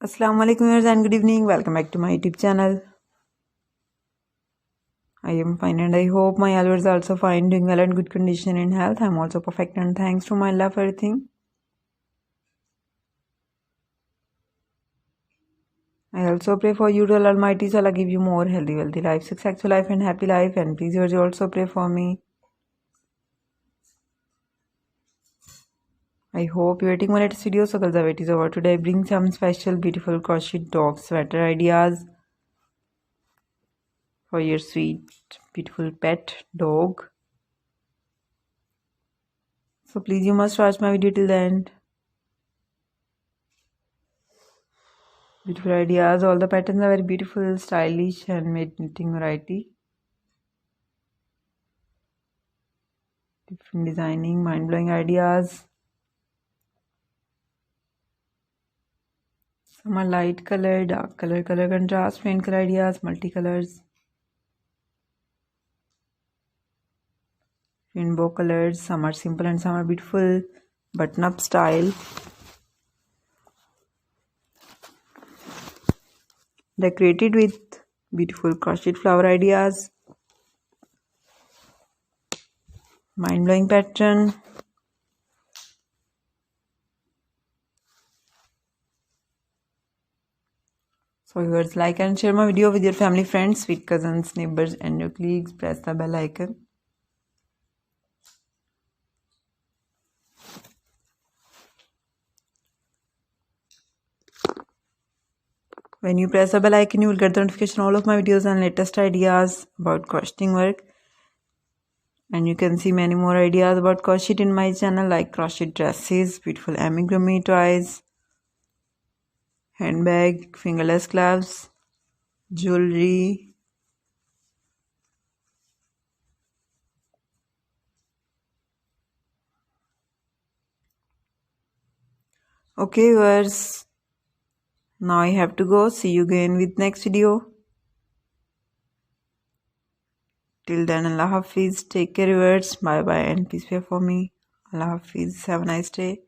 Assalamu alaikum viewers and good evening. Welcome back to my YouTube channel. I am fine and I hope my viewers are also fine, doing well and good condition in health. I am also perfect and thanks to my Allah for everything. I also pray for you to Allah Almighty, so Allah give you more healthy, wealthy life, successful life and happy life, and please viewers you also pray for me. I hope you're waiting my latest video. So guys, the wait is over. Today I bring some special beautiful crochet dog sweater ideas for your sweet beautiful pet dog. So please you must watch my video till the end. Beautiful ideas. All the patterns are very beautiful, stylish, handmade knitting variety. Different designing, mind-blowing ideas. Some are light color, dark color, color contrast, faint color ideas, multicolors. Rainbow colors. Some are simple and some are beautiful. Button-up style. Decorated with beautiful crochet flower ideas. Mind-blowing pattern. So viewers, like and share my video with your family, friends, sweet cousins, neighbors and your colleagues. Press the bell icon. When you press the bell icon, you will get the notification all of my videos and latest ideas about crocheting work. And you can see many more ideas about crochet in my channel, like crochet dresses, beautiful amigurumi toys, handbag, fingerless gloves, jewelry. Okay viewers, now I have to go. See you again with next video. Till then, Allah Hafiz. Take care viewers. Bye bye and peace be for me. Allah Hafiz. Have a nice day.